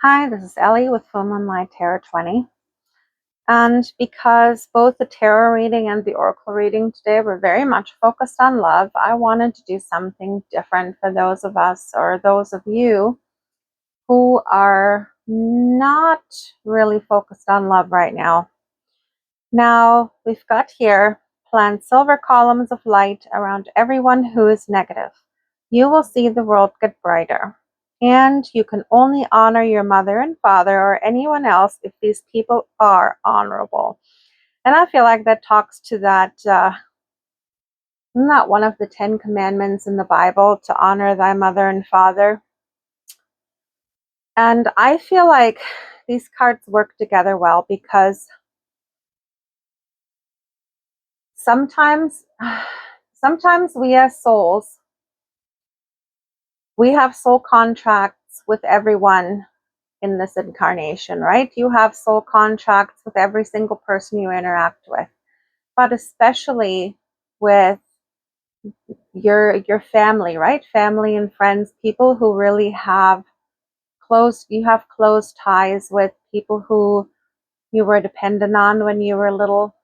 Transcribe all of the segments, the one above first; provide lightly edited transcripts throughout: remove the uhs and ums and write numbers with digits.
Hi, this is Ellie with Full Moonlight Tarot 20. And because both the tarot reading and the oracle reading today were very much focused on love, I wanted to do something different for those of us or those of you who are not really focused on love right now. Now, we've got here, plant silver columns of light around everyone who is negative. You will see the world get brighter. And you can only honor your mother and father or anyone else if these people are honorable. And I feel like that talks to that, isn't that one of the 10 commandments in the Bible, to honor thy mother and father? And I feel like these cards work together well because sometimes we as souls, we have soul contracts with everyone in this incarnation, right? You have soul contracts with every single person you interact with, but especially with your family, right? Family and friends, people who really have you have close ties with, people who you were dependent on when you were little.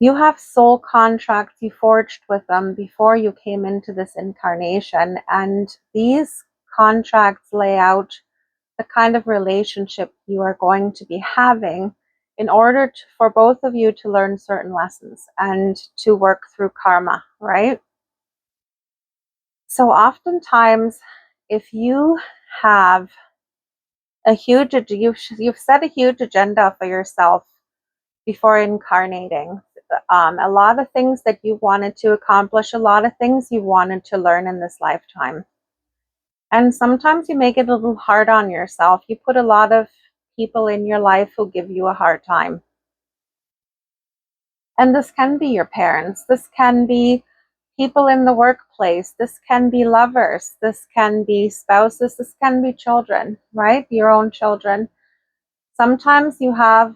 You have soul contracts you forged with them before you came into this incarnation, and these contracts lay out the kind of relationship you are going to be having in order for both of you to learn certain lessons and to work through karma, right? So oftentimes, if you have you've set a huge agenda for yourself before incarnating, a lot of things that you wanted to accomplish, a lot of things you wanted to learn in this lifetime. And sometimes you make it a little hard on yourself. You put a lot of people in your life who give you a hard time. And this can be your parents. This can be people in the workplace. This can be lovers. This can be spouses. This can be children, right? Your own children. Sometimes you have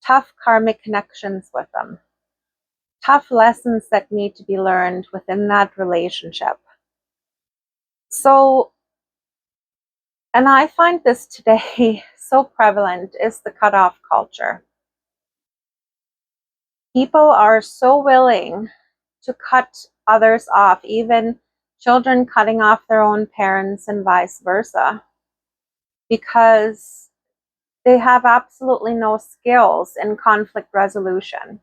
tough karmic connections with them. Tough lessons that need to be learned within that relationship. So, and I find this today so prevalent, is the cutoff culture. People are so willing to cut others off, even children cutting off their own parents and vice versa, because they have absolutely no skills in conflict resolution.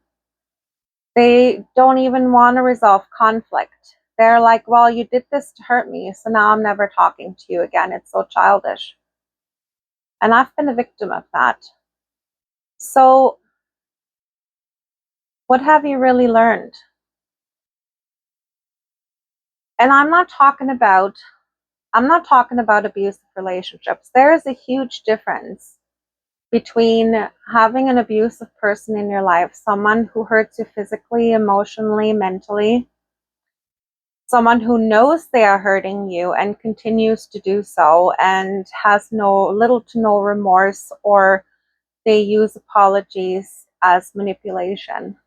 They don't even want to resolve conflict. They're like, well, you did this to hurt me, so now I'm never talking to you again. It's so childish. And I've been a victim of that. So, what have you really learned? And I'm not talking about abusive relationships. There is a huge difference between having an abusive person in your life, someone who hurts you physically, emotionally, mentally, someone who knows they are hurting you and continues to do so and has little to no remorse, or they use apologies as manipulation.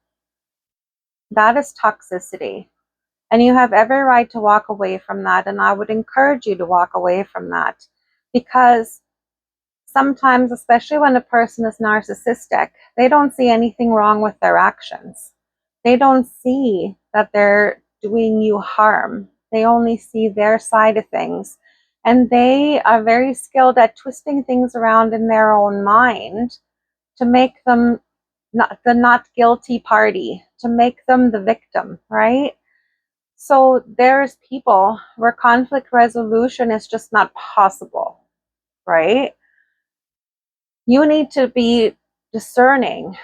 That is toxicity. And you have every right to walk away from that. And I would encourage you to walk away from that, because sometimes, especially when a person is narcissistic, they don't see anything wrong with their actions. They don't see that they're doing you harm. They only see their side of things. And they are very skilled at twisting things around in their own mind to make them the not guilty party, to make them the victim, right? So there's people where conflict resolution is just not possible, right? You need to be discerning.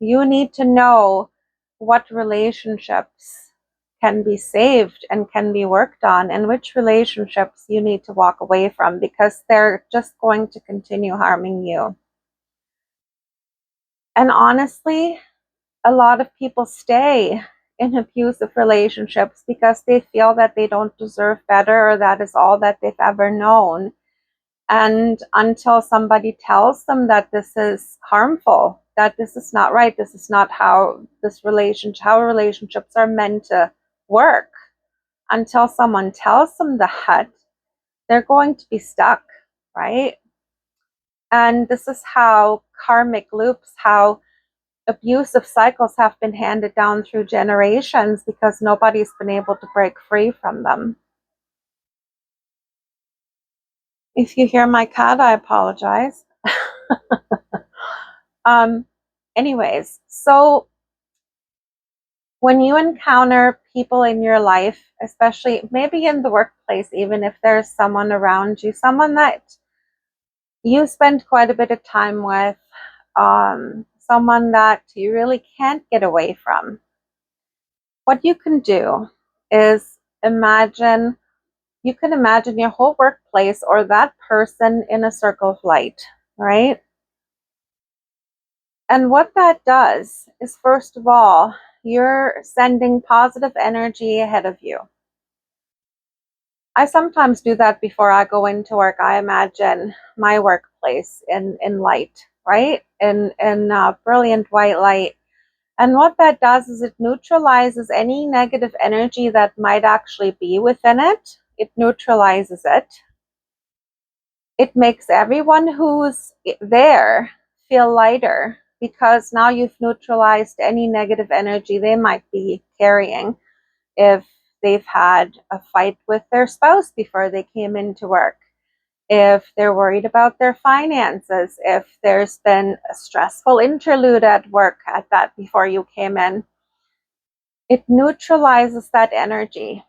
You need to know what relationships can be saved and can be worked on, and which relationships you need to walk away from, because they're just going to continue harming you. And honestly, a lot of people stay in abusive relationships because they feel that they don't deserve better, or that is all that they've ever known. And until somebody tells them that this is harmful, that this is not right, this is not how relationships are meant to work, until someone tells them that, they're going to be stuck, right? And this is how karmic loops, how abusive cycles have been handed down through generations, because nobody's been able to break free from them. If you hear my cat, I apologize. Anyways, so when you encounter people in your life, especially maybe in the workplace, even if there's someone around you, someone that you spend quite a bit of time with, someone that you really can't get away from, what you can do is you can imagine your whole workplace or that person in a circle of light, right? And what that does is, first of all, you're sending positive energy ahead of you. I sometimes do that before I go into work. I imagine my workplace in light, right? In brilliant white light. And what that does is it neutralizes any negative energy that might actually be within it. It neutralizes it. It makes everyone who's there feel lighter, because now you've neutralized any negative energy they might be carrying if they've had a fight with their spouse before they came into work, if they're worried about their finances, if there's been a stressful interlude at work at that before you came in. It neutralizes that energy.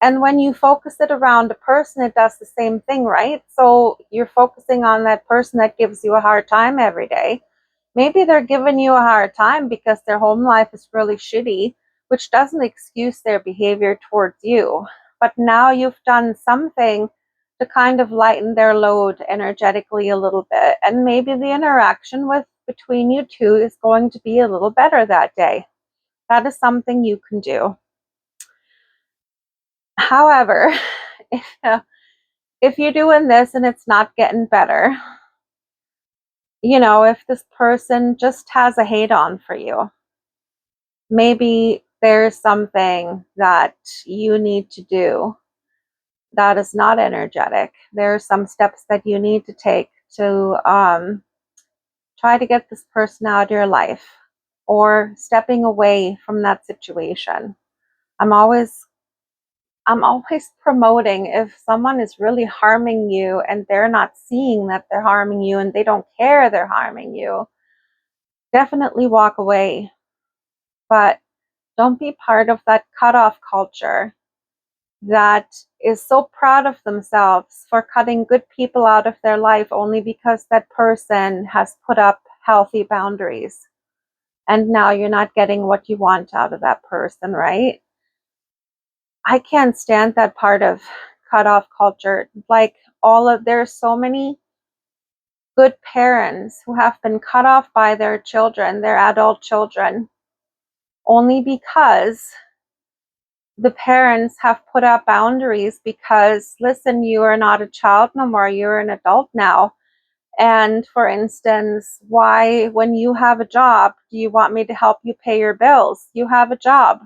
And when you focus it around a person, it does the same thing, right? So you're focusing on that person that gives you a hard time every day. Maybe they're giving you a hard time because their home life is really shitty, which doesn't excuse their behavior towards you. But now you've done something to kind of lighten their load energetically a little bit. And maybe the interaction between you two is going to be a little better that day. That is something you can do. However, if you're doing this and it's not getting better, if this person just has a hate on for you, maybe there's something that you need to do that is not energetic. There are some steps that you need to take to try to get this person out of your life, or stepping away from that situation. I'm always promoting, if someone is really harming you and they're not seeing that they're harming you and they don't care they're harming you, definitely walk away. But don't be part of that cutoff culture that is so proud of themselves for cutting good people out of their life only because that person has put up healthy boundaries. And now you're not getting what you want out of that person, right? I can't stand that part of cutoff culture. There's so many good parents who have been cut off by their children, their adult children, only because the parents have put up boundaries because, listen, you are not a child no more, you're an adult now. And for instance, why, when you have a job, do you want me to help you pay your bills? You have a job.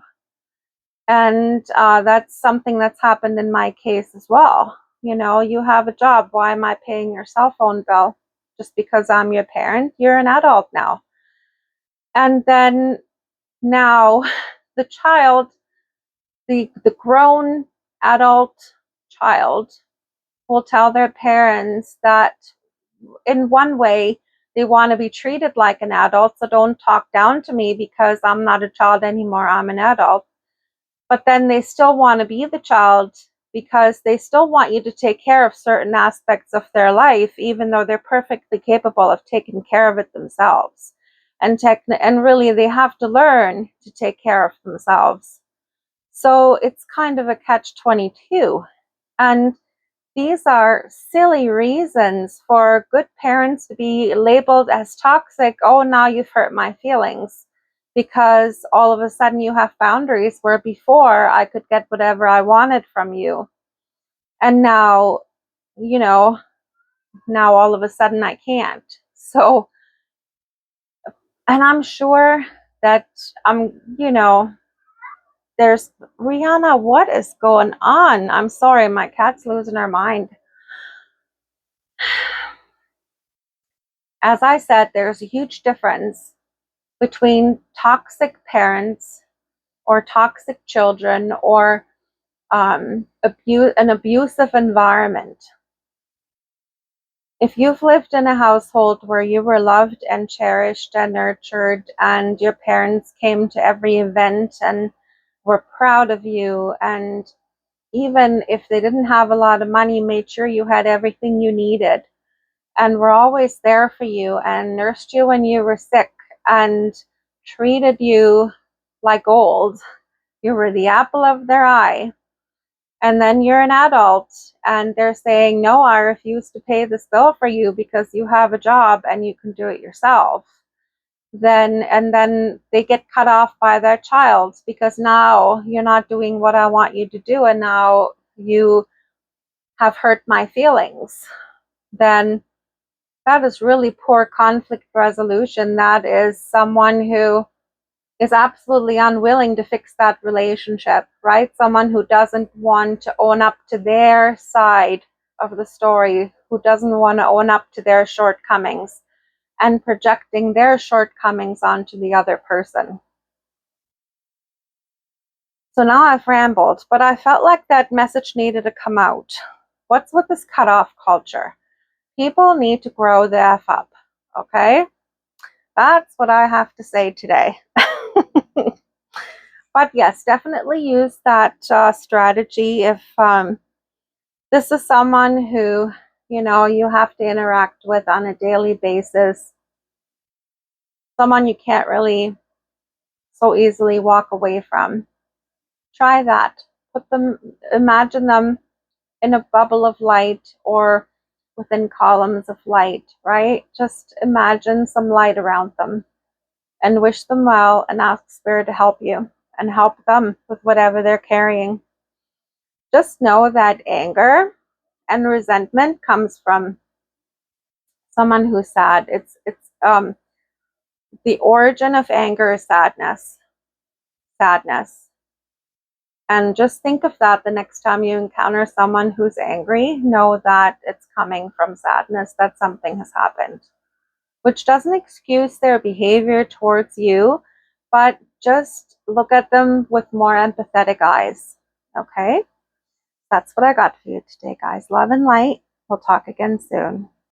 And that's something that's happened in my case as well. You have a job. Why am I paying your cell phone bill? Just because I'm your parent? You're an adult now. And then now the child, the grown adult child, will tell their parents that in one way they want to be treated like an adult, so don't talk down to me because I'm not a child anymore, I'm an adult. But then they still want to be the child because they still want you to take care of certain aspects of their life, even though they're perfectly capable of taking care of it themselves. And really, they have to learn to take care of themselves. So it's kind of a catch-22. And these are silly reasons for good parents to be labeled as toxic. Oh, now you've hurt my feelings. Because all of a sudden you have boundaries where before I could get whatever I wanted from you. And now, now all of a sudden I can't. So, and I'm sure that there's Rihanna, what is going on? I'm sorry, my cat's losing her mind. As I said, there's a huge difference between toxic parents or toxic children or an abusive environment. If you've lived in a household where you were loved and cherished and nurtured, and your parents came to every event and were proud of you, and even if they didn't have a lot of money, made sure you had everything you needed, and were always there for you and nursed you when you were sick and treated you like gold, you were the apple of their eye. And then you're an adult and they're saying, no, I refuse to pay this bill for you because you have a job and you can do it yourself. Then they get cut off by their child because now you're not doing what I want you to do, and now you have hurt my feelings. Then that is really poor conflict resolution. That is someone who is absolutely unwilling to fix that relationship, right? Someone who doesn't want to own up to their side of the story, who doesn't want to own up to their shortcomings and projecting their shortcomings onto the other person. So now I've rambled, but I felt like that message needed to come out. What's with this cutoff culture? People need to grow the F up, okay? That's what I have to say today. But yes, definitely use that strategy if this is someone who, you have to interact with on a daily basis, someone you can't really so easily walk away from. Try that. Imagine them in a bubble of light or within columns of light, right? Just imagine some light around them and wish them well and ask Spirit to help you and help them with whatever they're carrying. Just know that anger and resentment comes from someone who's sad. It's the origin of anger is sadness. And just think of that the next time you encounter someone who's angry. Know that it's coming from sadness, that something has happened, which doesn't excuse their behavior towards you, but just look at them with more empathetic eyes. Okay? That's what I got for you today, guys. Love and light. We'll talk again soon.